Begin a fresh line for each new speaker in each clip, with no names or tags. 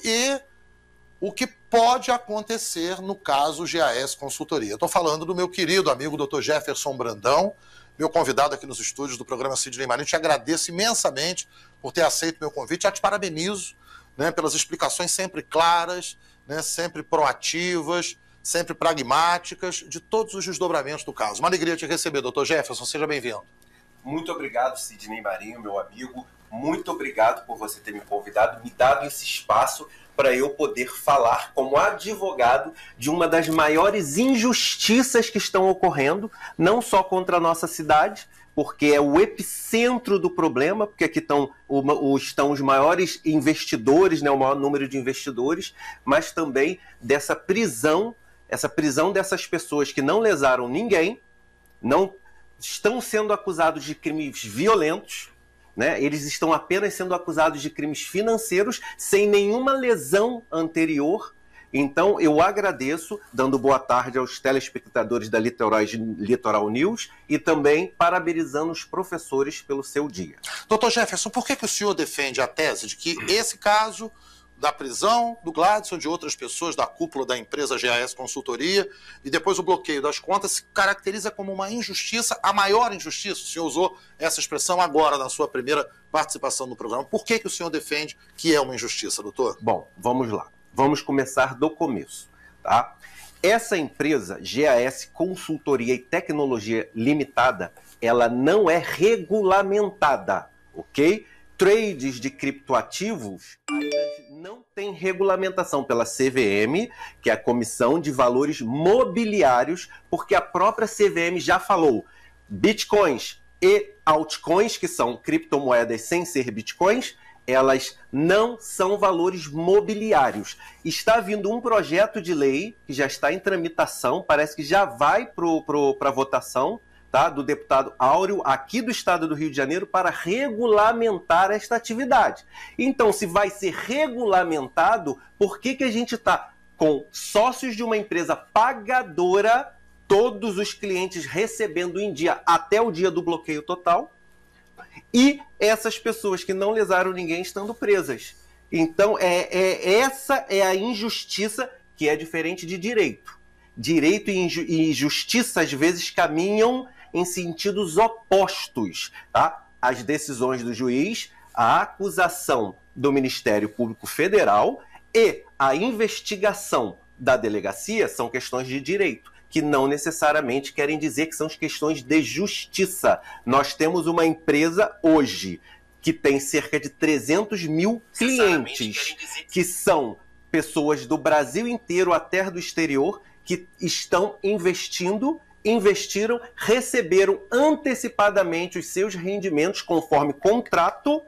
e o que pode acontecer no caso GAS Consultoria. Estou falando do meu querido amigo Dr. Jefferson Brandão, meu convidado aqui nos estúdios do programa Sidney Marinho. Te agradeço imensamente por ter aceito meu convite. Já te parabenizo, né, pelas explicações sempre claras, né, sempre proativas, sempre pragmáticas, de todos os desdobramentos do caso. Uma alegria te receber, Dr. Jefferson. Seja bem-vindo.
Muito obrigado, Sidney Marinho, meu amigo. Muito obrigado por você ter me convidado, me dado esse espaço para eu poder falar como advogado de uma das maiores injustiças que estão ocorrendo, não só contra a nossa cidade, porque é o epicentro do problema, porque aqui estão os maiores investidores, né, o maior número de investidores, mas também dessa prisão, essa prisão dessas pessoas que não lesaram ninguém, não estão sendo acusados de crimes violentos, né? Eles estão apenas sendo acusados de crimes financeiros sem nenhuma lesão anterior. Então, eu agradeço, dando boa tarde aos telespectadores da Litoral News e também parabenizando os professores pelo seu dia.
Dr. Jefferson, por que o senhor defende a tese de que esse caso da prisão do Gladson, de outras pessoas da cúpula da empresa GAS Consultoria e depois o bloqueio das contas se caracteriza como uma injustiça, a maior injustiça? O senhor usou essa expressão agora na sua primeira participação no programa. Por que o senhor defende que é uma injustiça, doutor?
Bom, vamos lá. Vamos começar do começo, tá? Essa empresa, GAS Consultoria e Tecnologia Limitada, ela não é regulamentada, ok? Trades de criptoativos ainda não tem regulamentação pela CVM, que é a Comissão de Valores Mobiliários, porque a própria CVM já falou, bitcoins e altcoins, que são criptomoedas sem ser bitcoins, elas não são valores mobiliários. Está vindo um projeto de lei que já está em tramitação, parece que já vai para votação, tá, do deputado Áureo, aqui do estado do Rio de Janeiro, para regulamentar esta atividade. Então, se vai ser regulamentado, por que a gente está com sócios de uma empresa pagadora, todos os clientes recebendo em dia até o dia do bloqueio total, e essas pessoas que não lesaram ninguém estando presas? Então, essa é a injustiça, que é diferente de direito. Direito e justiça, às vezes, caminham em sentidos opostos, tá? As decisões do juiz, a acusação do Ministério Público Federal e a investigação da delegacia são questões de direito, que não necessariamente querem dizer que são questões de justiça. Nós temos uma empresa hoje que tem cerca de 300 mil clientes, que são pessoas do Brasil inteiro até do exterior, que estão investiram, receberam antecipadamente os seus rendimentos conforme contrato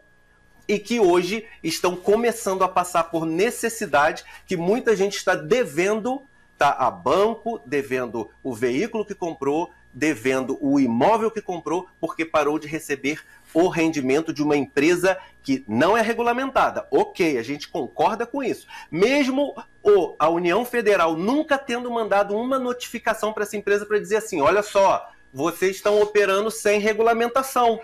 e que hoje estão começando a passar por necessidade, que muita gente está devendo, tá, a banco, devendo o veículo que comprou, devendo o imóvel que comprou, porque parou de receber o rendimento de uma empresa que não é regulamentada. Ok, a gente concorda com isso. Mesmo a União Federal nunca tendo mandado uma notificação para essa empresa para dizer assim, olha só, vocês estão operando sem regulamentação.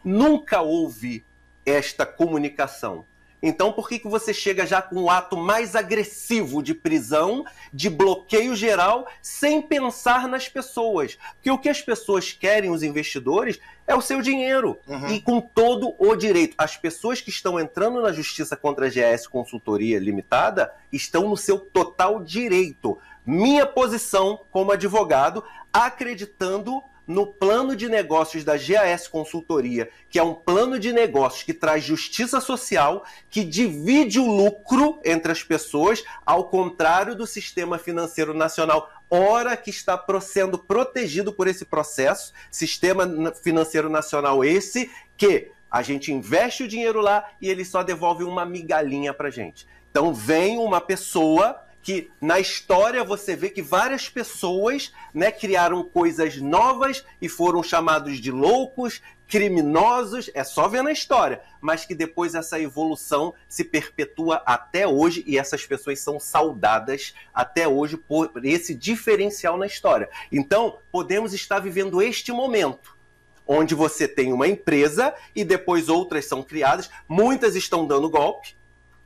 Nunca houve esta comunicação. Então, por que você chega já com o ato mais agressivo de prisão, de bloqueio geral, sem pensar nas pessoas? Porque o que as pessoas querem, os investidores, é o seu dinheiro. E com todo o direito. As pessoas que estão entrando na justiça contra a GAS Consultoria Limitada estão no seu total direito. Minha posição como advogado, acreditando no plano de negócios da GAS Consultoria, que é um plano de negócios que traz justiça social, que divide o lucro entre as pessoas, ao contrário do sistema financeiro nacional, ora que está sendo protegido por esse processo, sistema financeiro nacional esse, que a gente investe o dinheiro lá e ele só devolve uma migalhinha pra gente. Então vem uma pessoa que na história você vê que várias pessoas, né, criaram coisas novas e foram chamados de loucos, criminosos, é só ver na história, mas que depois essa evolução se perpetua até hoje e essas pessoas são saudadas até hoje por esse diferencial na história. Então, podemos estar vivendo este momento, onde você tem uma empresa e depois outras são criadas, muitas estão dando golpe,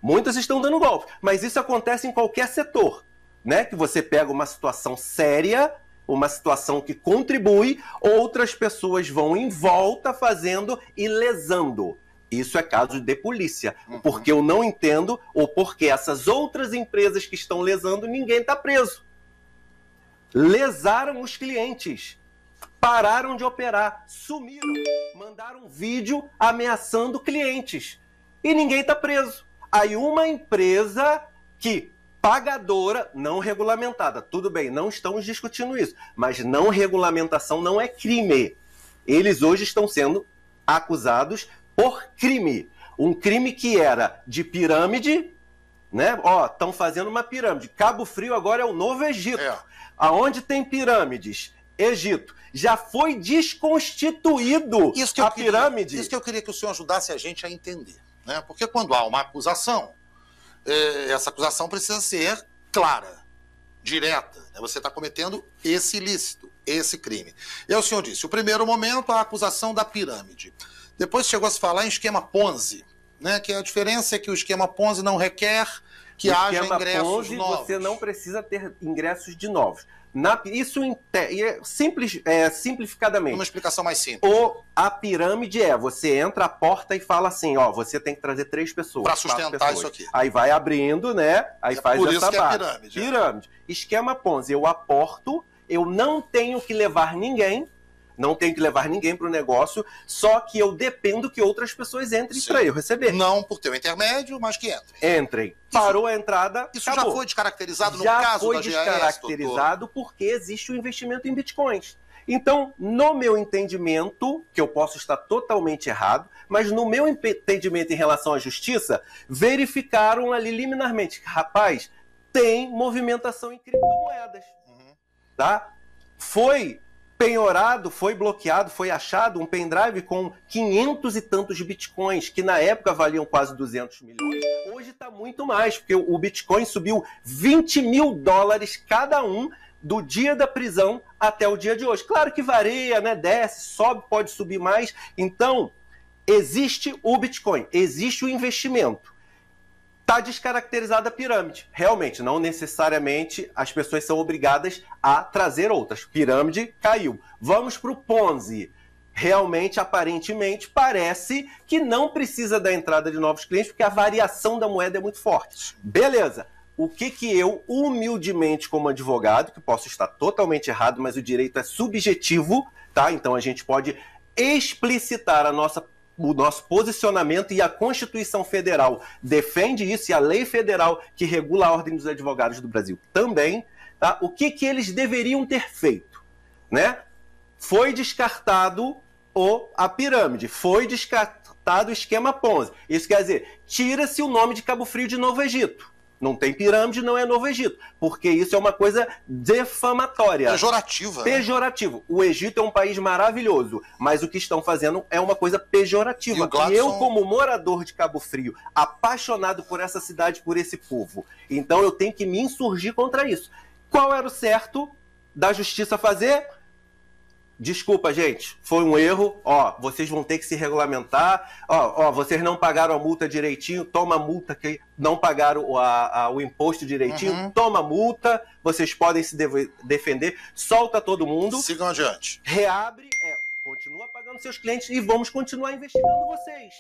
Muitas estão dando golpe, mas isso acontece em qualquer setor, né? Que você pega uma situação séria, uma situação que contribui, outras pessoas vão em volta fazendo e lesando. Isso é caso de polícia, porque eu não entendo ou porque essas outras empresas que estão lesando, ninguém está preso. Lesaram os clientes, pararam de operar, sumiram, mandaram vídeo ameaçando clientes e ninguém está preso. Aí uma empresa que pagadora, não regulamentada, tudo bem, não estamos discutindo isso, mas não regulamentação não é crime. Eles hoje estão sendo acusados por crime. Um crime que era de pirâmide, né? Ó, estão fazendo uma pirâmide. Cabo Frio agora é o novo Egito. Aonde tem pirâmides? Egito. Já foi desconstituído a pirâmide.
Isso que eu queria que o senhor ajudasse a gente a entender, né? Porque quando há uma acusação, essa acusação precisa ser clara, direta, né? Você está cometendo esse ilícito, esse crime. E aí o senhor disse, o primeiro momento, a acusação da pirâmide. Depois chegou a se falar em esquema Ponzi, né? Que a diferença é que o esquema Ponzi não requer que haja ingressos
Ponzi,
novos.
Você não precisa ter ingressos de novos. Isso simplificadamente.
Uma explicação mais simples.
A pirâmide você entra a porta e fala assim, ó, você tem que trazer 3 pessoas.
Para sustentar isso aqui.
Aí vai abrindo, né? Aí faz
por
essa
isso que
base.
é pirâmide.
Pirâmide. Esquema Ponzi, eu aporto, eu não tenho que levar ninguém, para o negócio, só que eu dependo que outras pessoas entrem para eu receber.
Não por ter um intermédio, mas que entrem.
Entrem. Parou a entrada,
isso
acabou.
já foi descaracterizado no caso da GAES? Já foi
descaracterizado porque existe o investimento em bitcoins. Então, no meu entendimento, que eu posso estar totalmente errado, mas no meu entendimento em relação à justiça, verificaram ali liminarmente, rapaz, tem movimentação em criptomoedas. Tá? Foi penhorado, foi bloqueado, foi achado um pendrive com 500 e tantos bitcoins, que na época valiam quase 200 milhões, hoje está muito mais, porque o Bitcoin subiu 20 mil dólares cada um do dia da prisão até o dia de hoje. Claro que varia, né? Desce, sobe, pode subir mais. Então, existe o Bitcoin, existe o investimento. Está descaracterizada a pirâmide. Realmente, não necessariamente as pessoas são obrigadas a trazer outras. Pirâmide caiu. Vamos para o Ponzi. Realmente, aparentemente, parece que não precisa da entrada de novos clientes, porque a variação da moeda é muito forte. Beleza. O que eu, humildemente, como advogado, que posso estar totalmente errado, mas o direito é subjetivo, tá? Então a gente pode explicitar o nosso posicionamento, e a Constituição Federal defende isso, e a lei federal que regula a Ordem dos Advogados do Brasil também, tá? O que eles deveriam ter feito, né? Foi descartado a pirâmide, foi descartado o esquema Ponzi. Isso quer dizer, tira-se o nome de Cabo Frio de Novo Egito. Não tem pirâmide, não é Novo Egito. Porque isso é uma coisa defamatória.
Pejorativa.
Pejorativo. O Egito é um país maravilhoso, mas o que estão fazendo é uma coisa pejorativa.
E
eu, como morador de Cabo Frio, apaixonado por essa cidade, por esse povo, então eu tenho que me insurgir contra isso. Qual era o certo da justiça fazer? Desculpa, gente, foi um erro, vocês vão ter que se regulamentar, vocês não pagaram a multa direitinho, toma a multa, que não pagaram o imposto direitinho, toma a multa, vocês podem se defender, solta todo mundo.
Sigam adiante.
Reabre, continua pagando seus clientes e vamos continuar investigando vocês.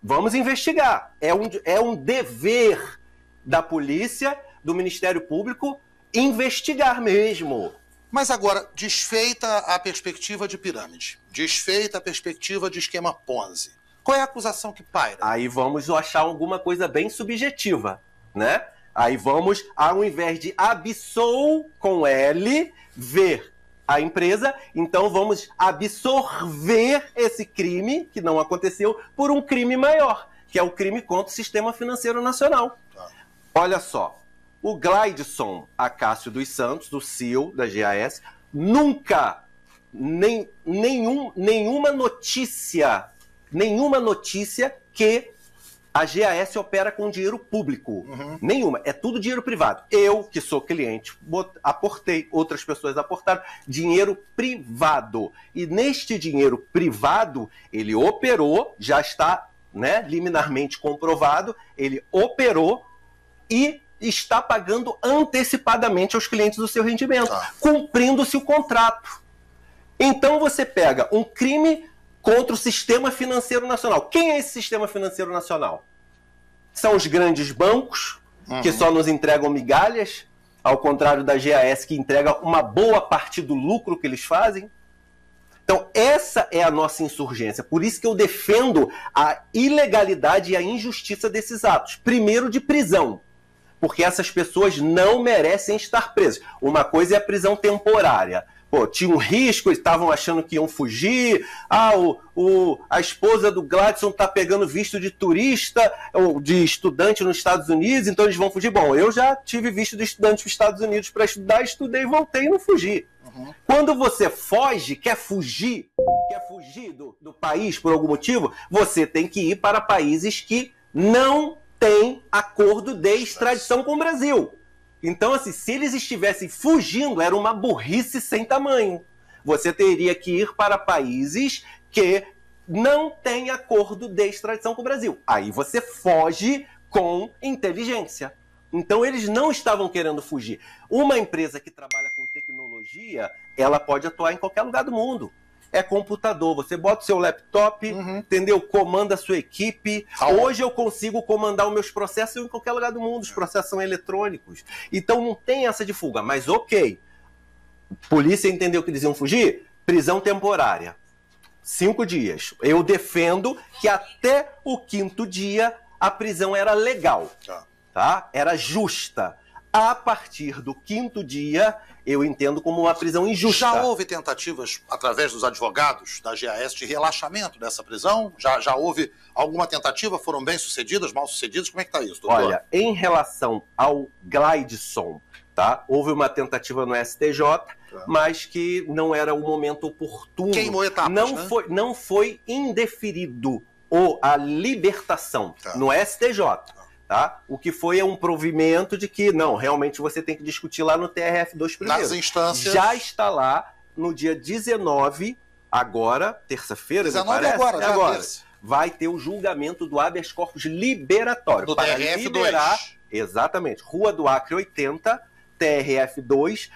Vamos investigar, é um dever da polícia, do Ministério Público, investigar mesmo.
Mas agora, desfeita a perspectiva de pirâmide, desfeita a perspectiva de esquema Ponzi, qual é a acusação que paira?
Aí vamos achar alguma coisa bem subjetiva, né? Aí vamos, ao invés de absol com L, ver a empresa, então vamos absorver esse crime, que não aconteceu, por um crime maior, que é o crime contra o Sistema Financeiro Nacional. Olha só. O Gleidson Acácio dos Santos, do CEO da GAES, nunca, nenhuma notícia que a GAES opera com dinheiro público. Nenhuma. É tudo dinheiro privado. Eu, que sou cliente, aportei, outras pessoas aportaram dinheiro privado. E neste dinheiro privado, ele operou, já está né, liminarmente comprovado, ele operou e está pagando antecipadamente aos clientes o seu rendimento, cumprindo-se o contrato. Então você pega um crime contra o sistema financeiro nacional. Quem é esse sistema financeiro nacional? São os grandes bancos, que só nos entregam migalhas, ao contrário da GAS, que entrega uma boa parte do lucro que eles fazem. Então, essa é a nossa insurgência. Por isso que eu defendo a ilegalidade e a injustiça desses atos. Primeiro, de prisão, porque essas pessoas não merecem estar presas. Uma coisa é a prisão temporária. Pô, tinha um risco, eles estavam achando que iam fugir. A esposa do Gladson está pegando visto de turista ou de estudante nos Estados Unidos, então eles vão fugir. Bom, eu já tive visto de estudante nos Estados Unidos para estudar, estudei, voltei e não fugi. Quando você foge, quer fugir do país por algum motivo, você tem que ir para países que não têm acordo de extradição com o Brasil. Então, assim, se eles estivessem fugindo, era uma burrice sem tamanho. Você teria que ir para países que não têm acordo de extradição com o Brasil. Aí você foge com inteligência. Então, eles não estavam querendo fugir. Uma empresa que trabalha com tecnologia, ela pode atuar em qualquer lugar do mundo. É computador, você bota o seu laptop, entendeu? Comanda a sua equipe. Hoje eu consigo comandar os meus processos em qualquer lugar do mundo, os processos são eletrônicos. Então não tem essa de fuga, mas ok. Polícia entendeu que eles iam fugir? Prisão temporária. 5 dias. Eu defendo que até o 5º dia a prisão era legal, tá? Era justa. A partir do 5º dia, eu entendo como uma prisão injusta.
Já houve tentativas, através dos advogados da GAS, de relaxamento dessa prisão? Já houve alguma tentativa? Foram bem-sucedidas, mal-sucedidas? Como é que está isso, doutor?
Olha, em relação ao Gladson, tá? Houve uma tentativa no STJ, mas que não era o momento oportuno.
Queimou etapas,
não foi indeferido a libertação no STJ. Tá? O que foi é um provimento de que, não, realmente você tem que discutir lá no TRF2 primeiro.
Nas instâncias.
Já está lá no dia 19, agora, terça-feira,
19 agora.
Vai ter o julgamento do habeas corpus liberatório.
Do
para
TRF2.
liberar, exatamente, Rua do Acre 80, TRF2.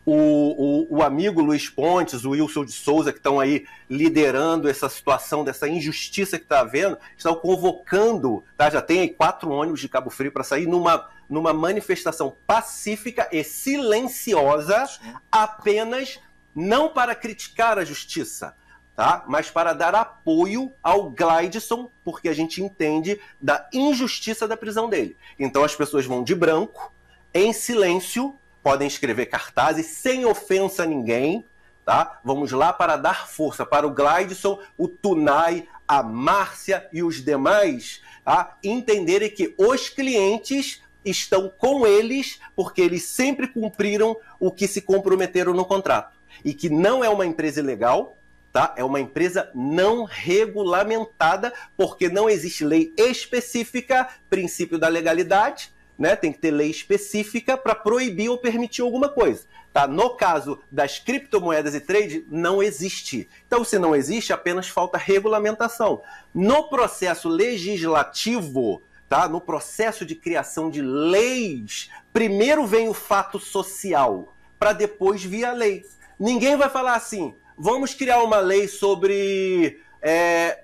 O amigo Luiz Pontes, o Wilson de Souza, que estão aí liderando essa situação, dessa injustiça que está havendo, estão convocando, tá? Já tem aí 4 ônibus de Cabo Frio para sair numa manifestação pacífica e silenciosa, apenas não para criticar a justiça, tá? Mas para dar apoio ao Gladson, porque a gente entende da injustiça da prisão dele. Então as pessoas vão de branco, em silêncio, podem escrever cartazes sem ofensa a ninguém, tá? Vamos lá para dar força para o Gladson, o Tunay, a Márcia e os demais, tá? Entenderem que os clientes estão com eles porque eles sempre cumpriram o que se comprometeram no contrato. E que não é uma empresa ilegal, tá? É uma empresa não regulamentada, porque não existe lei específica, princípio da legalidade, né? Tem que ter lei específica para proibir ou permitir alguma coisa. Tá? No caso das criptomoedas e trade, não existe. Então, se não existe, apenas falta regulamentação. No processo legislativo, tá? No processo de criação de leis, primeiro vem o fato social, para depois vir a lei. Ninguém vai falar assim, vamos criar uma lei sobre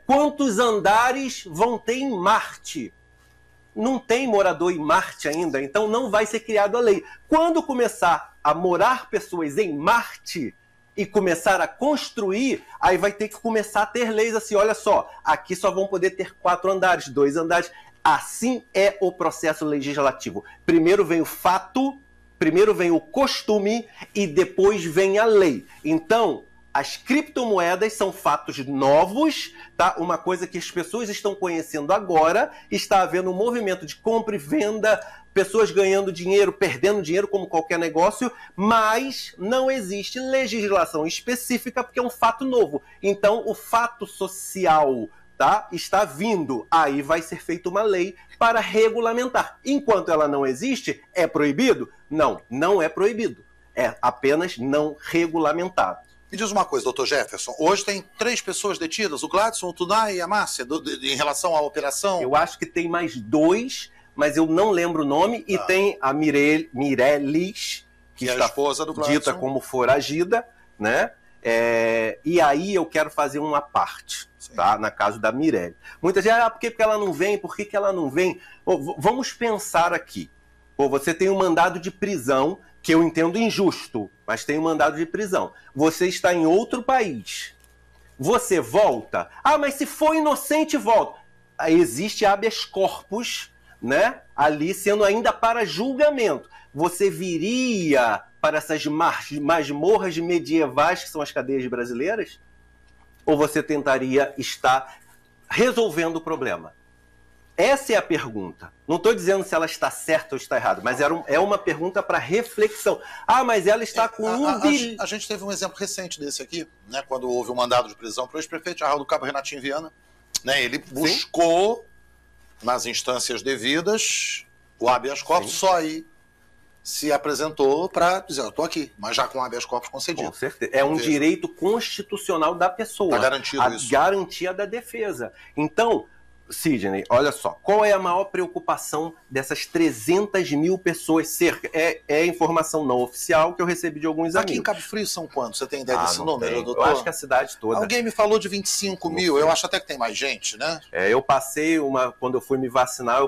quantos andares vão ter em Marte. Não tem morador em Marte ainda, então não vai ser criada a lei. Quando começar a morar pessoas em Marte e começar a construir, aí vai ter que começar a ter leis assim, olha só, aqui só vão poder ter 4 andares, 2 andares. Assim é o processo legislativo. Primeiro vem o fato, primeiro vem o costume e depois vem a lei. Então, as criptomoedas são fatos novos, tá? Uma coisa que as pessoas estão conhecendo agora, está havendo um movimento de compra e venda, pessoas ganhando dinheiro, perdendo dinheiro como qualquer negócio, mas não existe legislação específica porque é um fato novo. Então, o fato social, tá? Está vindo, aí vai ser feita uma lei para regulamentar. Enquanto ela não existe, é proibido? Não, não é proibido. É apenas não regulamentado.
Me diz uma coisa, doutor Jefferson, hoje tem 3 pessoas detidas, o Gladson, o Tunay e a Márcia, em relação à operação?
Eu acho que tem mais 2, mas eu não lembro o nome, e tem a Mireles, que
é a
está
esposa do Gladson,
dita como foragida, né? E aí eu quero fazer uma parte, tá? Na caso da Mirelle. Muita gente, por que ela não vem? Por que ela não vem? Vamos pensar aqui. Você tem um mandado de prisão, que eu entendo injusto, mas tem um mandado de prisão. Você está em outro país. Você volta. Mas se for inocente, volta. Existe habeas corpus, né? Ali sendo ainda para julgamento. Você viria para essas masmorras medievais que são as cadeias brasileiras? Ou você tentaria estar resolvendo o problema? Essa é a pergunta. Não estou dizendo se ela está certa ou está errada, mas é uma pergunta para reflexão. Mas ela está com
A gente teve um exemplo recente desse aqui, né, quando houve um mandado de prisão para o ex-prefeito de Arraial do Cabo, Renatinho Viana. Né, ele buscou, nas instâncias devidas, o habeas corpus, só aí se apresentou para dizer, eu estou aqui, mas já com o habeas corpus concedido.
Com certeza. É um direito constitucional da pessoa.
Está garantido isso.
A garantia da defesa. Então, Sidney, olha só, qual é a maior preocupação dessas 300 mil pessoas cerca? É informação não oficial que eu recebi de alguns amigos.
Aqui em Cabo Frio são quantos? Você tem ideia desse número, doutor?
Eu acho que a cidade toda.
Alguém me falou de 25 mil, eu acho até que tem mais gente, né?
Eu passei, quando eu fui me vacinar,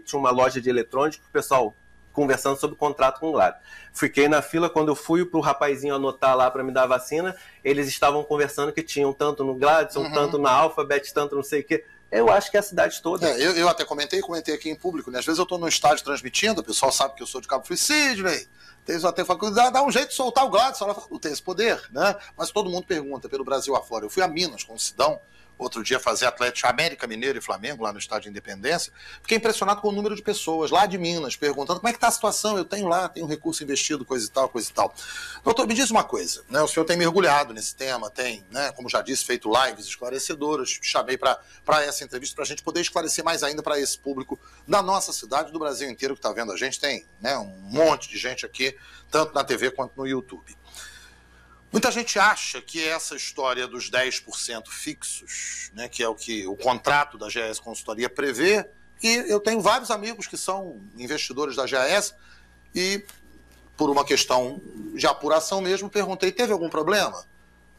tinha uma loja de eletrônicos, o pessoal conversando sobre o contrato com o Gladson. Fiquei na fila, quando eu fui pro rapazinho anotar lá para me dar a vacina, eles estavam conversando que tinham tanto no Gladson, tanto na Alphabet, tanto não sei o quê. Eu acho que é a cidade toda.
Eu até comentei aqui em público, né? Às vezes eu estou no estádio transmitindo, o pessoal sabe que eu sou de Cabo Frio. Sidney, até dá um jeito de soltar o Gladson. Ela fala, não tem esse poder, né? Mas todo mundo pergunta pelo Brasil afora. Eu fui a Minas com o Sidão, outro dia fazer Atlético América Mineiro e Flamengo, lá no Estádio Independência. Fiquei impressionado com o número de pessoas lá de Minas, perguntando como é que está a situação, eu tenho recurso investido, coisa e tal, coisa e tal. Doutor, me diz uma coisa, né? O senhor tem mergulhado nesse tema, tem, né, como já disse, feito lives esclarecedoras, chamei para essa entrevista para a gente poder esclarecer mais ainda para esse público da nossa cidade, do Brasil inteiro que está vendo a gente, tem, né, um monte de gente aqui, tanto na TV quanto no YouTube. Muita gente acha que essa história dos 10% fixos, né, que é o que o contrato da GAS Consultoria prevê, e eu tenho vários amigos que são investidores da GAS e, por uma questão de apuração mesmo, perguntei, teve algum problema?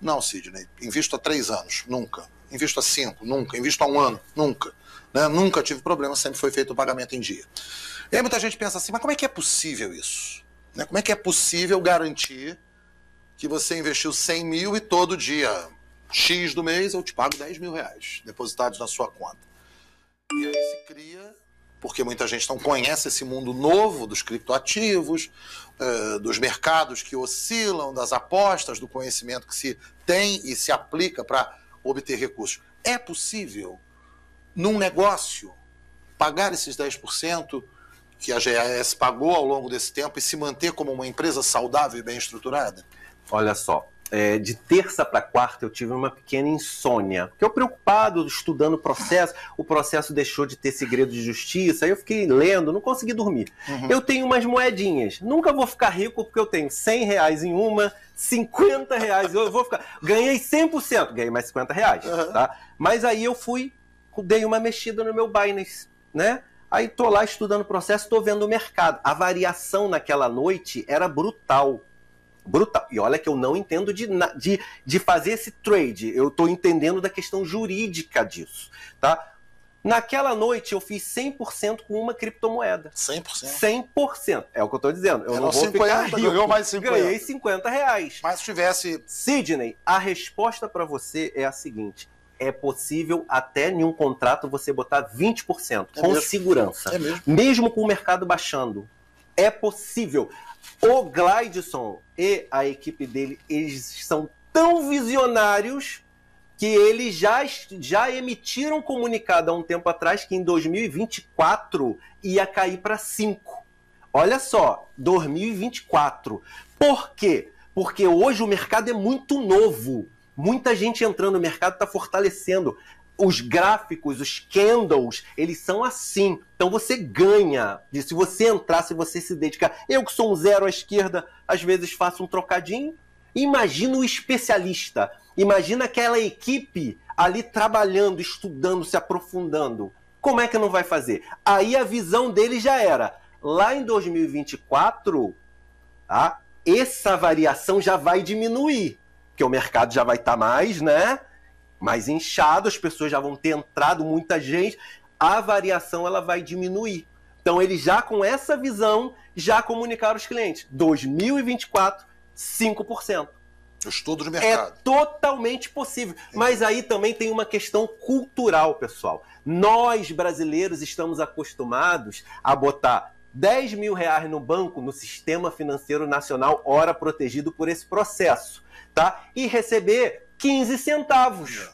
Não, Sidney, invisto há 3 anos, nunca. Invisto há 5, nunca. Invisto há 1 ano, nunca. Né? Nunca tive problema, sempre foi feito o pagamento em dia. E aí muita gente pensa assim, mas como é que é possível isso? Né? Como é que é possível garantir que você investiu 100 mil e todo dia X do mês eu te pago 10 mil reais depositados na sua conta? E aí se cria, porque muita gente não conhece esse mundo novo dos criptoativos, dos mercados que oscilam, das apostas, do conhecimento que se tem e se aplica para obter recursos. É possível, num negócio, pagar esses 10% que a GAS pagou ao longo desse tempo e se manter como uma empresa saudável e bem estruturada?
Olha só, de terça para quarta eu tive uma pequena insônia. Porque eu preocupado, estudando o processo deixou de ter segredo de justiça, aí eu fiquei lendo, não consegui dormir. Eu tenho umas moedinhas, nunca vou ficar rico porque eu tenho 100 reais em uma, 50 reais, eu vou ficar... Ganhei 100%, ganhei mais 50 reais, tá? Mas aí eu dei uma mexida no meu Binance, né? Aí tô lá estudando o processo, tô vendo o mercado. A variação naquela noite era brutal. Brutal. E olha que eu não entendo de fazer esse trade. Eu estou entendendo da questão jurídica disso. Tá? Naquela noite eu fiz 100% com uma criptomoeda.
100%?
100%. É o que eu estou dizendo. Eu não vou
50,
ficar rico.
ganhou mais 50.
Ganhei 50 reais.
Mas se tivesse...
Sidney, a resposta para você é a seguinte. É possível até em um contrato você botar 20% com mesmo? Segurança.
É mesmo?
Mesmo com o mercado baixando. É possível. O Gladson e a equipe dele, eles são tão visionários que eles já emitiram um comunicado há um tempo atrás que em 2024 ia cair para 5. Olha só, 2024. Por quê? Porque hoje o mercado é muito novo. Muita gente entrando no mercado está fortalecendo. Os gráficos, os candles, eles são assim. Então você ganha. Se você entrar, se você se dedicar. Eu que sou um zero à esquerda, às vezes faço um trocadinho. Imagina o especialista, imagina aquela equipe ali trabalhando, estudando, se aprofundando. Como é que não vai fazer? Aí a visão dele já era, lá em 2024, tá? Essa variação já vai diminuir, porque o mercado já vai estar mais, né? Mais inchado, as pessoas já vão ter entrado, muita gente, a variação ela vai diminuir. Então eles já com essa visão, já comunicaram aos clientes, 2024, 5%.
Estudo de mercado.
É totalmente possível. Mas aí também tem uma questão cultural, pessoal. Nós, brasileiros, estamos acostumados a botar 10 mil reais no banco, no Sistema Financeiro Nacional, ora protegido por esse processo, tá? E receber 15 centavos.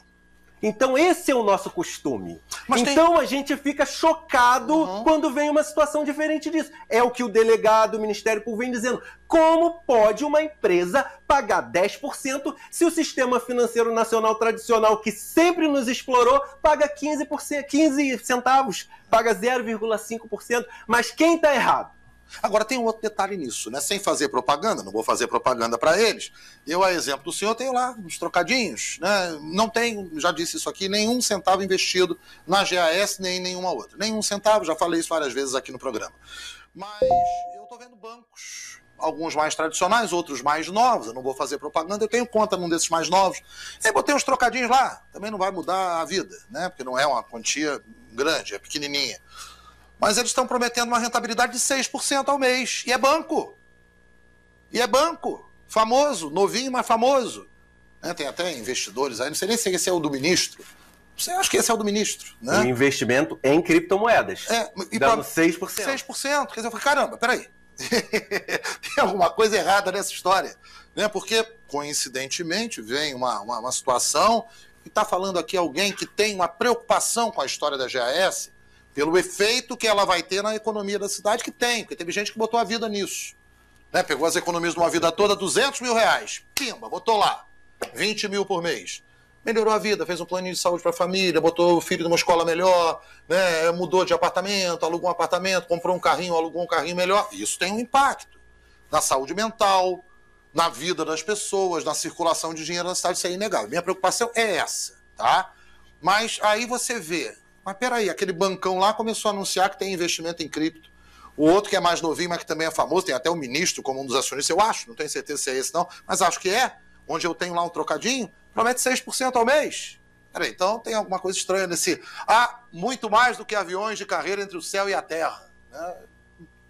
Então esse é o nosso costume. Mas então a gente fica chocado quando vem uma situação diferente disso. É o que o delegado do Ministério Público vem dizendo. Como pode uma empresa pagar 10% se o Sistema Financeiro Nacional tradicional, que sempre nos explorou, paga 15%, 15 centavos, paga 0,5%. Mas quem está errado?
Agora tem um outro detalhe nisso, né? Sem fazer propaganda, não vou fazer propaganda para eles. Eu, a exemplo do senhor, tenho lá uns trocadinhos, né? Não tenho, já disse isso aqui, nenhum centavo investido na GAS nem em nenhuma outra. Nenhum centavo, já falei isso várias vezes aqui no programa. Mas eu estou vendo bancos, alguns mais tradicionais, outros mais novos, eu não vou fazer propaganda, eu tenho conta num desses mais novos. E aí botei uns trocadinhos lá, também não vai mudar a vida, né? Porque não é uma quantia grande, é pequenininha. Mas eles estão prometendo uma rentabilidade de 6% ao mês. E é banco. E é banco. Famoso, novinho, mas famoso. Né? Tem até investidores aí, não sei nem se esse é o do ministro. Acho que esse é o do ministro. Né?
Um investimento em criptomoedas. Dando 6%.
6%. Quer dizer, eu falei, caramba, peraí. Tem alguma coisa errada nessa história. Né? Porque, coincidentemente, vem uma situação e está falando aqui alguém que tem uma preocupação com a história da GAS, pelo efeito que ela vai ter na economia da cidade, que tem, porque teve gente que botou a vida nisso. Né? Pegou as economias de uma vida toda, 200 mil reais, pimba, botou lá, 20 mil por mês. Melhorou a vida, fez um planinho de saúde para a família, botou o filho numa escola melhor, né? Mudou de apartamento, alugou um apartamento, comprou um carrinho, alugou um carrinho melhor. Isso tem um impacto na saúde mental, na vida das pessoas, na circulação de dinheiro na cidade, isso é inegável. Minha preocupação é essa, tá? Mas aí você vê, mas peraí, aquele bancão lá começou a anunciar que tem investimento em cripto. O outro que é mais novinho, mas que também é famoso, tem até o ministro como um dos acionistas, eu acho, não tenho certeza se é esse não, mas acho que é, onde eu tenho lá um trocadinho, promete 6% ao mês. Peraí, então tem alguma coisa estranha nesse... muito mais do que aviões de carreira entre o céu e a terra. Né?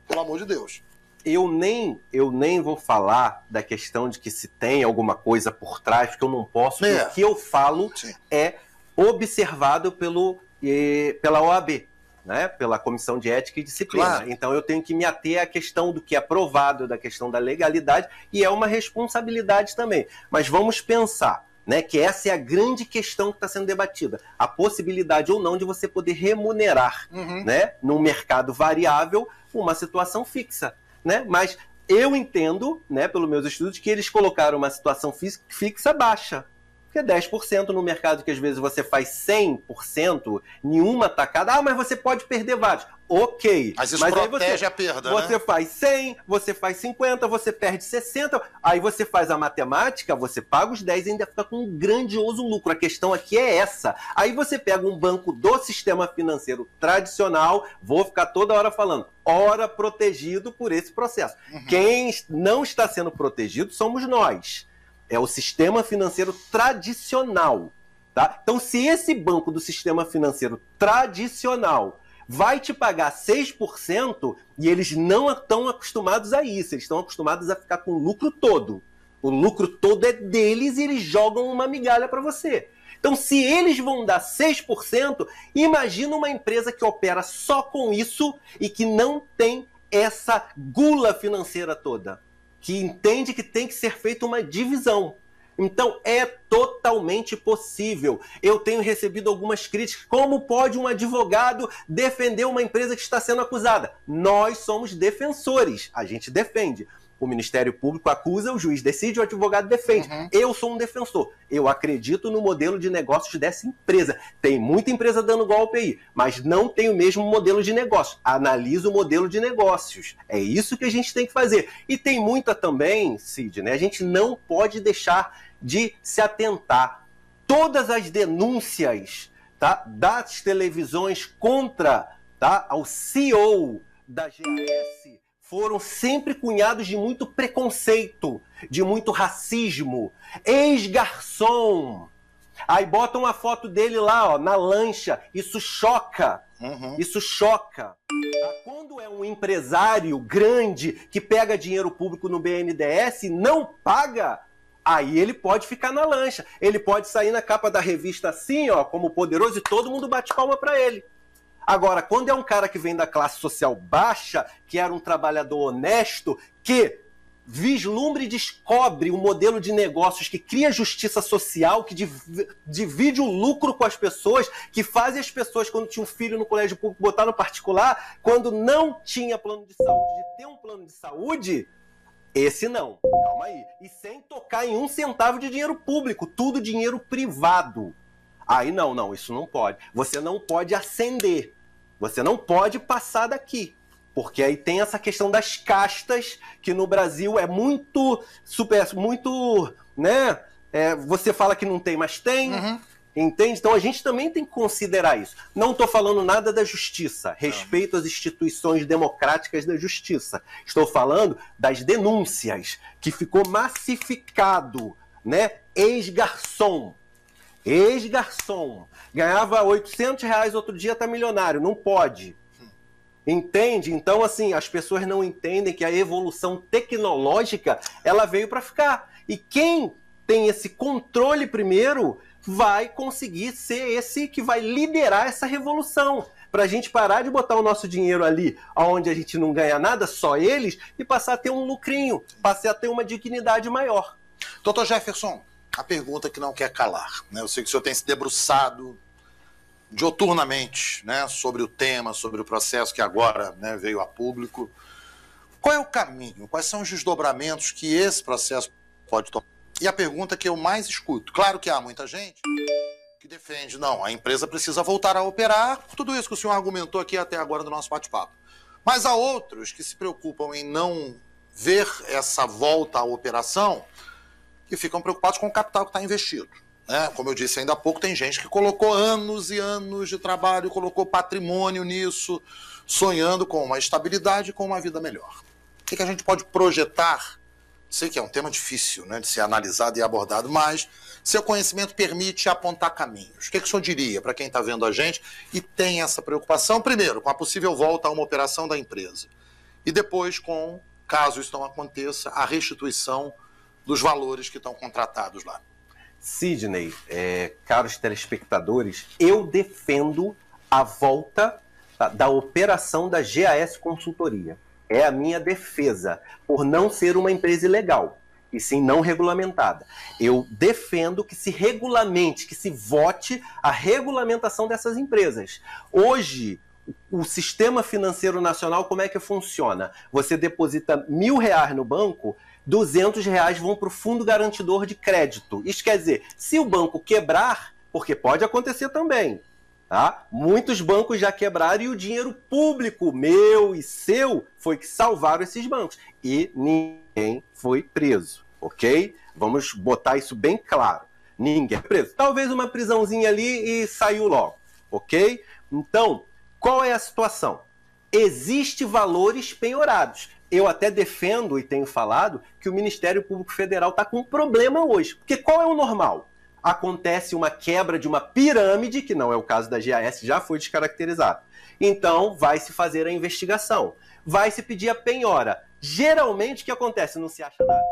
Pelo amor de Deus.
Eu nem vou falar da questão de que se tem alguma coisa por trás, porque eu não posso, o que eu falo é observado pela OAB, né? Pela Comissão de Ética e Disciplina. Claro. Então eu tenho que me ater à questão do que é provado, da questão da legalidade, e é uma responsabilidade também. Mas vamos pensar, né, que essa é a grande questão que está sendo debatida. A possibilidade ou não de você poder remunerar, né, num mercado variável, uma situação fixa. Né? Mas eu entendo, né, pelos meus estudos, que eles colocaram uma situação fixa baixa. Porque 10% no mercado que às vezes você faz 100%, nenhuma tacada. Mas você pode perder vários. Ok.
Mas isso protege a perda,
Você faz 100, você faz 50, você perde 60. Aí você faz a matemática, você paga os 10 e ainda fica com um grandioso lucro. A questão aqui é essa. Aí você pega um banco do sistema financeiro tradicional, vou ficar toda hora falando, ora protegido por esse processo. Quem não está sendo protegido somos nós. É o sistema financeiro tradicional. Tá? Então, se esse banco do sistema financeiro tradicional vai te pagar 6% e eles não estão acostumados a isso, eles estão acostumados a ficar com o lucro todo. O lucro todo é deles e eles jogam uma migalha para você. Então, se eles vão dar 6%, imagina uma empresa que opera só com isso e que não tem essa gula financeira toda, que entende que tem que ser feita uma divisão. Então, é totalmente possível. Eu tenho recebido algumas críticas. Como pode um advogado defender uma empresa que está sendo acusada? Nós somos defensores. A gente defende. O Ministério Público acusa, o juiz decide, o advogado defende. Eu sou um defensor. Eu acredito no modelo de negócios dessa empresa. Tem muita empresa dando golpe aí, mas não tem o mesmo modelo de negócio. Analisa o modelo de negócios. É isso que a gente tem que fazer. E tem muita também, Cid, né? A gente não pode deixar de se atentar. Todas as denúncias, tá, das televisões contra, tá, ao CEO da GAS foram sempre cunhados de muito preconceito, de muito racismo. Ex-garçom. Aí botam a foto dele lá, ó, na lancha. Isso choca. Isso choca. Quando é um empresário grande que pega dinheiro público no BNDES e não paga, aí ele pode ficar na lancha. Ele pode sair na capa da revista assim, ó, como poderoso, e todo mundo bate palma pra ele. Agora, quando é um cara que vem da classe social baixa, que era um trabalhador honesto, que vislumbra e descobre um modelo de negócios que cria justiça social, que divide o lucro com as pessoas, que faz as pessoas, quando tinha um filho no colégio público, botar no particular, quando não tinha plano de saúde, de ter um plano de saúde, esse não. Calma aí. E sem tocar em um centavo de dinheiro público, tudo dinheiro privado. Aí não, isso não pode. Você não pode ascender. Você não pode passar daqui. Porque aí tem essa questão das castas, que no Brasil é muito, né? Você fala que não tem, mas tem. Entende? Então a gente também tem que considerar isso. Não estou falando nada da justiça. Respeito às instituições democráticas da justiça. Estou falando das denúncias, que ficou massificado, né? Ex-garçom. Ex-garçom. Ganhava R$800, outro dia está milionário. Não pode. Entende? Então, assim, as pessoas não entendem que a evolução tecnológica, ela veio para ficar. E quem tem esse controle primeiro vai conseguir ser esse que vai liderar essa revolução. Para a gente parar de botar o nosso dinheiro ali, onde a gente não ganha nada, só eles, e passar a ter um lucrinho, passar a ter uma dignidade maior.
Doutor Jefferson, a pergunta que não quer calar, né? Eu sei que o senhor tem se debruçado dioturnamente, né, sobre o tema, sobre o processo que agora, né, veio a público. Qual é o caminho? Quais são os desdobramentos que esse processo pode tomar? E a pergunta que eu mais escuto, claro que há muita gente que defende, não, a empresa precisa voltar a operar, tudo isso que o senhor argumentou aqui até agora no nosso bate-papo. Mas há outros que se preocupam em não ver essa volta à operação e ficam preocupados com o capital que está investido. Como eu disse ainda há pouco, tem gente que colocou anos e anos de trabalho, colocou patrimônio nisso, sonhando com uma estabilidade e com uma vida melhor. O que a gente pode projetar? Sei que é um tema difícil, né, de ser analisado e abordado, mas seu conhecimento permite apontar caminhos. O que o senhor diria para quem está vendo a gente e tem essa preocupação, primeiro, com a possível volta a uma operação da empresa, e depois com, caso isso não aconteça, a restituição dos valores que estão contratados lá?
Sidney, caros telespectadores, eu defendo a volta da operação da GAS Consultoria. É a minha defesa, por não ser uma empresa ilegal, e sim não regulamentada. Eu defendo que se regulamente, que se vote a regulamentação dessas empresas. Hoje, o sistema financeiro nacional, como é que funciona? Você deposita R$1.000 no banco, R$200 vão para o Fundo Garantidor de Crédito. Isso quer dizer, se o banco quebrar, porque pode acontecer também, tá? Muitos bancos já quebraram e o dinheiro público, meu e seu, foi que salvaram esses bancos. E ninguém foi preso, ok? Vamos botar isso bem claro. Ninguém é preso. Talvez uma prisãozinha ali e saiu logo, ok? Então, qual é a situação? Existem valores penhorados. Eu até defendo e tenho falado que o Ministério Público Federal está com um problema hoje. Porque qual é o normal? Acontece uma quebra de uma pirâmide, que não é o caso da GAS, já foi descaracterizado. Então, vai se fazer a investigação. Vai se pedir a penhora. Geralmente, o que acontece? Não se acha nada.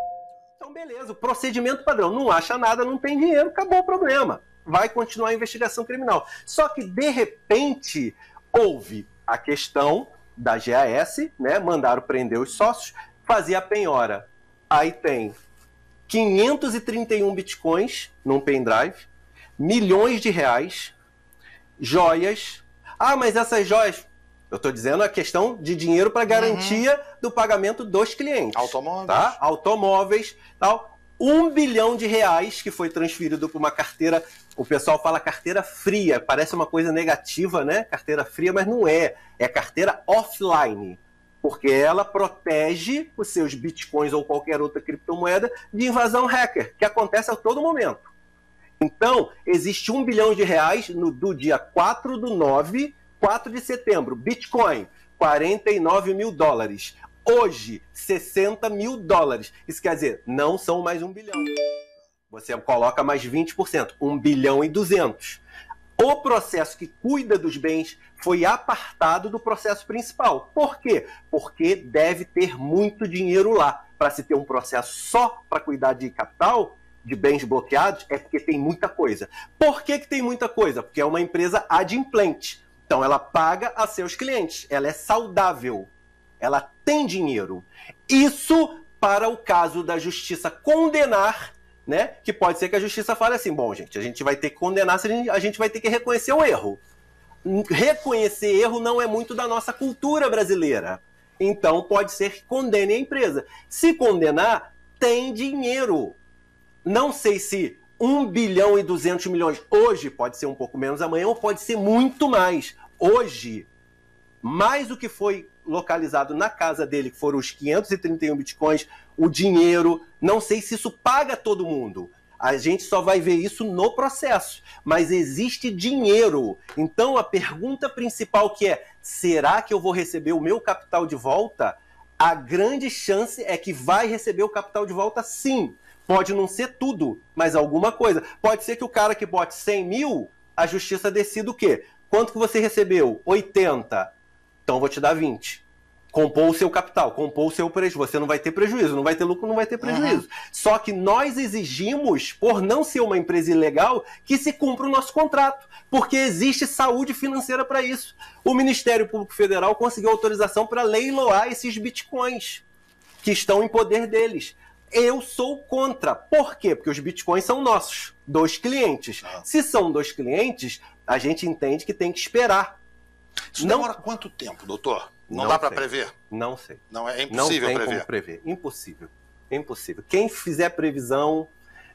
Então, beleza, o procedimento padrão. Não acha nada, não tem dinheiro, acabou o problema. Vai continuar a investigação criminal. Só que, de repente, houve a questão da GAS, né? Mandaram prender os sócios, fazer a penhora. Aí tem 531 bitcoins num pendrive, milhões de reais, joias. Ah, mas essas joias Eu estou dizendo a questão de dinheiro para garantia do pagamento dos clientes.
Automóveis.
Tá? Automóveis, tal. R$1 bilhão que foi transferido para uma carteira, o pessoal fala carteira fria, parece uma coisa negativa, né? Carteira fria, mas não é. É carteira offline, porque ela protege os seus bitcoins ou qualquer outra criptomoeda de invasão hacker, que acontece a todo momento. Então, existe R$1 bilhão do dia 4 de setembro. Bitcoin, $49 mil. Hoje, $60 mil. Isso quer dizer, não são mais 1 bilhão. Você coloca mais 20%, 1 bilhão e 200. O processo que cuida dos bens foi apartado do processo principal. Por quê? Porque deve ter muito dinheiro lá. Para se ter um processo só para cuidar de capital, de bens bloqueados, é porque tem muita coisa. Por que tem muita coisa? Porque é uma empresa adimplente. Então, ela paga a seus clientes. Ela é saudável. Ela tem dinheiro. Isso para o caso da justiça condenar, né? Que pode ser que a justiça fale assim, bom, gente, a gente vai ter que condenar, a gente vai ter que reconhecer o erro. Reconhecer erro não é muito da nossa cultura brasileira. Então, pode ser que condene a empresa. Se condenar, tem dinheiro. Não sei se 1 bilhão e 200 milhões hoje pode ser um pouco menos amanhã ou pode ser muito mais. Hoje, mais do que foi localizado na casa dele, que foram os 531 bitcoins, o dinheiro, não sei se isso paga todo mundo. A gente só vai ver isso no processo. Mas existe dinheiro. Então, a pergunta principal que é, será que eu vou receber o meu capital de volta? A grande chance é que vai receber o capital de volta sim. Pode não ser tudo, mas alguma coisa. Pode ser que o cara que bote 100 mil, a justiça decida o quê? Quanto que você recebeu? 80. Então eu vou te dar 20. Compôs o seu capital, compôs o seu prejuízo. Você não vai ter prejuízo, não vai ter lucro, não vai ter prejuízo. Só que nós exigimos, por não ser uma empresa ilegal, que se cumpra o nosso contrato. Porque existe saúde financeira para isso. O Ministério Público Federal conseguiu autorização para leiloar esses bitcoins que estão em poder deles. Eu sou contra. Por quê? Porque os bitcoins são nossos, dos clientes. Se são dos clientes, a gente entende que tem que esperar.
Isso demora quanto tempo, doutor? Não dá para prever?
Não sei.
Não, é impossível
prever. Não tem como prever. Impossível. Impossível. Quem fizer previsão,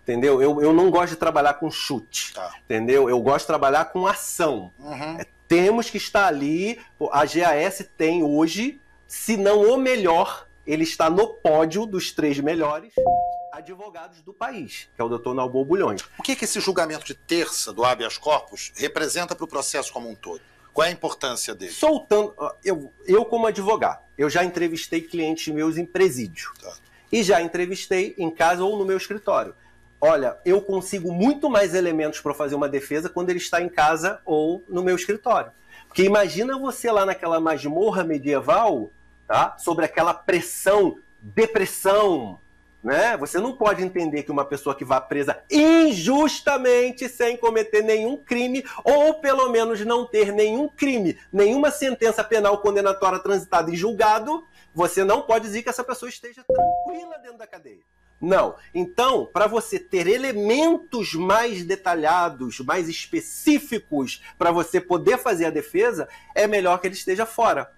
entendeu? Eu não gosto de trabalhar com chute, entendeu? Eu gosto de trabalhar com ação. Temos que estar ali. A GAS tem hoje, se não o melhor, ele está no pódio dos 3 melhores advogados do país, que é o doutor Naubol Bulhões.
O que esse julgamento de terça do habeas corpus representa para o processo como um todo? Qual é a importância dele?
Soltando, eu como advogado, eu já entrevistei clientes meus em presídio. E já entrevistei em casa ou no meu escritório. Olha, eu consigo muito mais elementos para fazer uma defesa quando ele está em casa ou no meu escritório. Porque imagina você lá naquela masmorra medieval, tá? Sobre aquela pressão, depressão, né? Você não pode entender que uma pessoa que vá presa injustamente, sem cometer nenhum crime, ou pelo menos não ter nenhum crime, nenhuma sentença penal condenatória transitada em julgado, você não pode dizer que essa pessoa esteja tranquila dentro da cadeia. Não. Então, para você ter elementos mais detalhados, mais específicos, para você poder fazer a defesa, é melhor que ele esteja fora.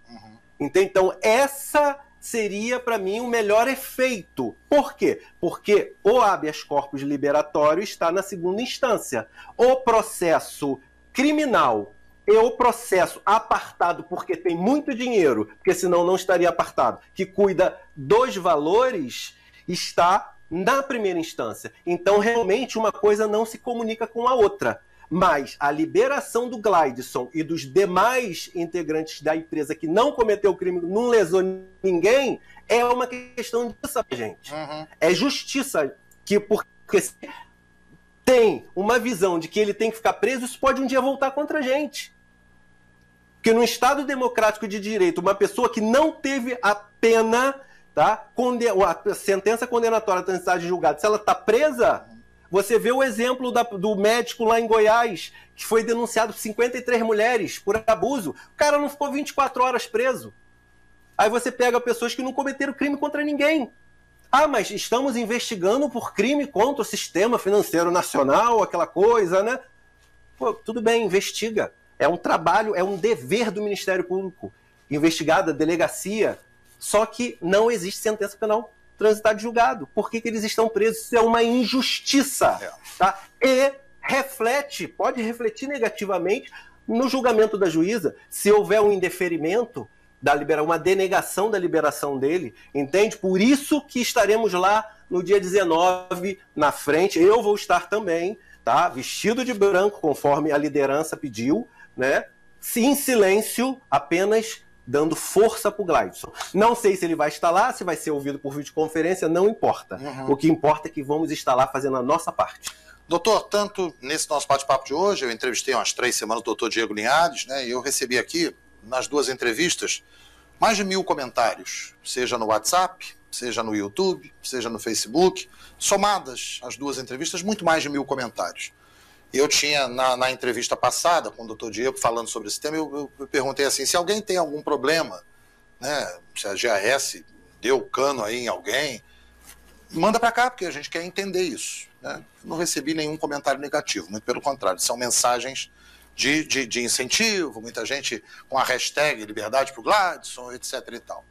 Então, essa seria, para mim, o melhor efeito. Por quê? Porque o habeas corpus liberatório está na segunda instância. O processo criminal e o processo apartado, porque tem muito dinheiro, porque senão não estaria apartado, que cuida dos valores, está na primeira instância. Então, realmente, uma coisa não se comunica com a outra. Mas a liberação do Gleidson e dos demais integrantes da empresa que não cometeu crime, não lesou ninguém, é uma questão de justiça, gente. É justiça. Porque se tem uma visão de que ele tem que ficar preso, isso pode um dia voltar contra a gente. Porque no Estado democrático de direito, uma pessoa que não teve a pena, tá, a sentença condenatória transitada em julgado, se ela está presa... Você vê o exemplo do médico lá em Goiás, que foi denunciado por 53 mulheres por abuso. O cara não ficou 24 horas preso. Aí você pega pessoas que não cometeram crime contra ninguém. Ah, mas estamos investigando por crime contra o sistema financeiro nacional, aquela coisa, né? Pô, tudo bem, investiga. É um trabalho, é um dever do Ministério Público. investigada, delegacia, só que não existe sentença penal transitada de julgado. Por que eles estão presos? Isso é uma injustiça. Tá? E pode refletir negativamente no julgamento da juíza, se houver um indeferimento, uma denegação da liberação dele, entende? Por isso que estaremos lá no dia 19, na frente. Eu vou estar também, tá? Vestido de branco, conforme a liderança pediu, né? Em silêncio, apenas dando força para o Gladson. Não sei se ele vai estar lá, se vai ser ouvido por videoconferência, não importa. O que importa é que vamos estar lá fazendo a nossa parte.
Doutor, tanto nesse nosso bate-papo de hoje, eu entrevistei há umas 3 semanas o doutor Diego Linhares, né, e eu recebi aqui, nas 2 entrevistas, mais de 1000 comentários, seja no WhatsApp, seja no YouTube, seja no Facebook, somadas as 2 entrevistas, muito mais de 1000 comentários. Eu tinha, na entrevista passada, com o doutor Diego, falando sobre esse tema, eu perguntei assim, se alguém tem algum problema, né, se a GAS deu cano aí em alguém, manda para cá, porque a gente quer entender isso. Né? Não recebi nenhum comentário negativo, muito pelo contrário, são mensagens de incentivo, muita gente com a hashtag liberdade para o Gladson, etc. e tal.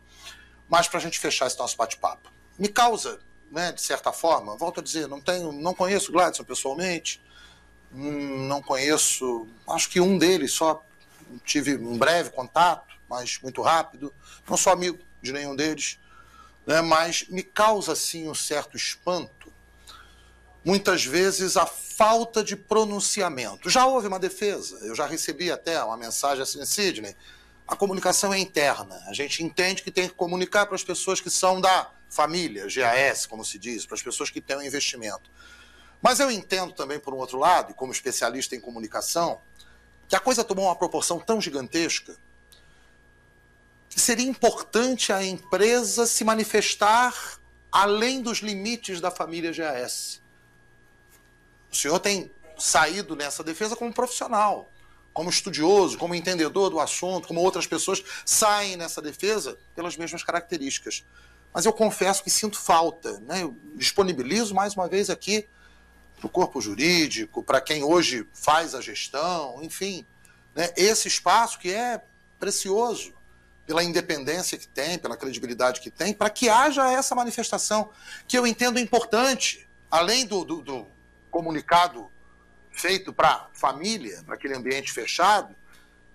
Mas para a gente fechar esse nosso bate-papo, me causa, né, de certa forma, volto a dizer, não conheço o Gladson pessoalmente, não conheço, acho que um deles só tive um breve contato, mas muito rápido, não sou amigo de nenhum deles, né, mas me causa sim um certo espanto, muitas vezes a falta de pronunciamento. Já houve uma defesa, eu já recebi até uma mensagem assim, Sidney, a comunicação é interna, a gente entende que tem que comunicar para as pessoas que são da família, GAS, como se diz, para as pessoas que têm um investimento. Mas eu entendo também, por um outro lado, e como especialista em comunicação, que a coisa tomou uma proporção tão gigantesca que seria importante a empresa se manifestar além dos limites da família GAS. O senhor tem saído nessa defesa como profissional, como estudioso, como entendedor do assunto, como outras pessoas saem nessa defesa pelas mesmas características. Mas eu confesso que sinto falta, né? Eu disponibilizo mais uma vez aqui para o corpo jurídico, para quem hoje faz a gestão, enfim, né? Esse espaço que é precioso pela independência que tem, pela credibilidade que tem, para que haja essa manifestação que eu entendo importante, além do comunicado feito para a família, para aquele ambiente fechado.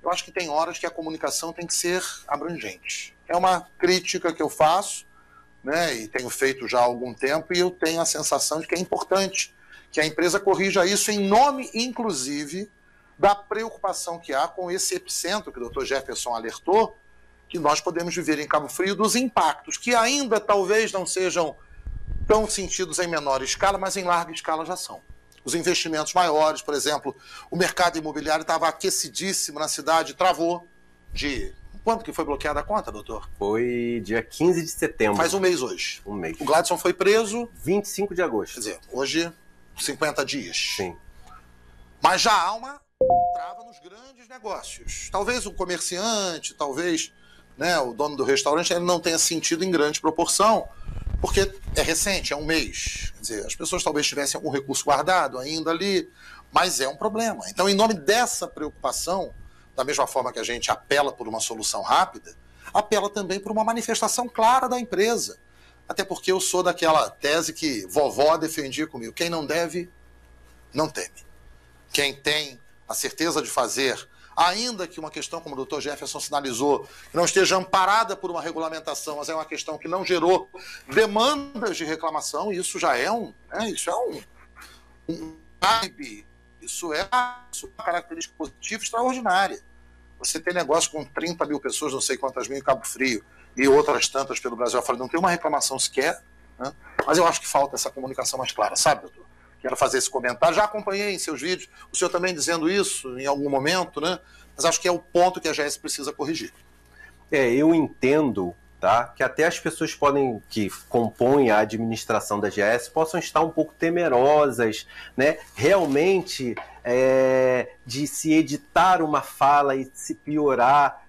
Eu acho que tem horas que a comunicação tem que ser abrangente. É uma crítica que eu faço, né, e tenho feito já há algum tempo, e eu tenho a sensação de que é importante que a empresa corrija isso em nome, inclusive, da preocupação que há com esse epicentro que o Dr. Jefferson alertou, que nós podemos viver em Cabo Frio, dos impactos, que ainda talvez não sejam tão sentidos em menor escala, mas em larga escala já são. Os investimentos maiores, por exemplo, o mercado imobiliário estava aquecidíssimo na cidade, travou de... Quando que foi bloqueada a conta, doutor?
Foi dia 15 de setembro.
Faz um mês hoje.
Um mês.
O Gladson foi preso...
25 de agosto.
Quer dizer, hoje, 50 dias.
Sim.
Mas já há uma trava nos grandes negócios. Talvez o comerciante, talvez, né, o dono do restaurante, ele não tenha sentido em grande proporção, porque é recente, é um mês. Quer dizer, as pessoas talvez tivessem algum recurso guardado ainda ali, mas é um problema. Então, em nome dessa preocupação, da mesma forma que a gente apela por uma solução rápida, apela também por uma manifestação clara da empresa. Até porque eu sou daquela tese que vovó defendia comigo. Quem não deve, não teme. Quem tem a certeza de fazer, ainda que uma questão, como o Dr. Jefferson sinalizou, não esteja amparada por uma regulamentação, mas é uma questão que não gerou demandas de reclamação, isso já é um hype, isso é uma característica positiva extraordinária. Você tem negócio com 30 mil pessoas, não sei quantas mil em Cabo Frio, e outras tantas pelo Brasil, eu falei, não tem uma reclamação sequer, né? Mas eu acho que falta essa comunicação mais clara, sabe, doutor? Quero fazer esse comentário, já acompanhei em seus vídeos, o senhor também dizendo isso em algum momento, né? Mas acho que é o ponto que a GAS precisa corrigir.
Eu entendo, tá, que até as pessoas que compõem a administração da GAS possam estar um pouco temerosas, né? Realmente, de se editar uma fala e se piorar,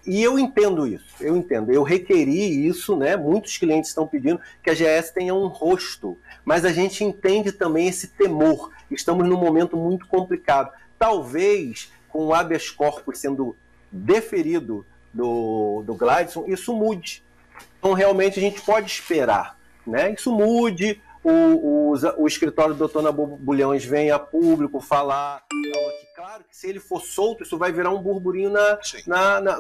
e eu entendo isso, eu requeri isso, né? Muitos clientes estão pedindo que a GAS tenha um rosto, mas a gente entende também esse temor. Estamos num momento muito complicado. Talvez, com o habeas corpus sendo deferido do Gladson, isso mude. Então, realmente, a gente pode esperar, né? Isso mude, o escritório do Dr. Nabu Bulhões venha a público falar. Claro que se ele for solto, isso vai virar um burburinho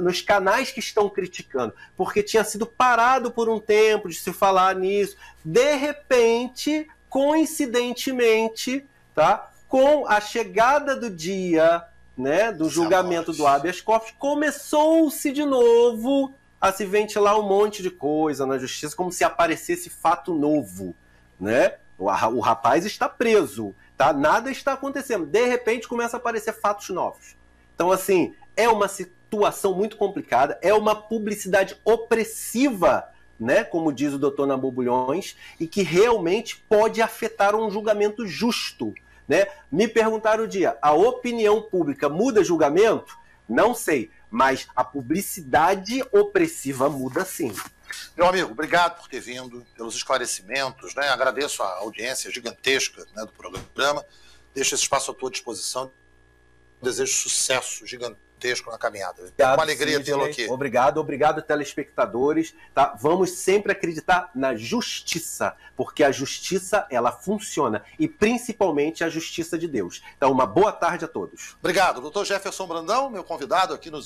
nos canais que estão criticando, porque tinha sido parado por um tempo de se falar nisso. De repente, coincidentemente, tá? Com a chegada do dia, né, do julgamento do habeas corpus, começou-se de novo a se ventilar um monte de coisa na justiça, como se aparecesse fato novo, né? O rapaz está preso, tá? Nada está acontecendo. De repente começa a aparecer fatos novos. Então, assim, é uma situação muito complicada, é uma publicidade opressiva, né? Como diz o Dr. Nabu Bulhões, e que realmente pode afetar um julgamento justo, né? Me perguntaram o dia, a opinião pública muda julgamento? Não sei, mas a publicidade opressiva muda sim.
Meu amigo, obrigado por ter vindo, pelos esclarecimentos, né? Agradeço a audiência gigantesca, né, do programa. Deixo esse espaço à tua disposição. Desejo sucesso gigantesco na caminhada.
Obrigado,
uma alegria tê-lo aqui.
Obrigado, telespectadores. Tá? Vamos sempre acreditar na justiça, porque a justiça, ela funciona, e principalmente a justiça de Deus. Então, uma boa tarde a todos.
Obrigado. Dr. Jefferson Brandão, meu convidado aqui nos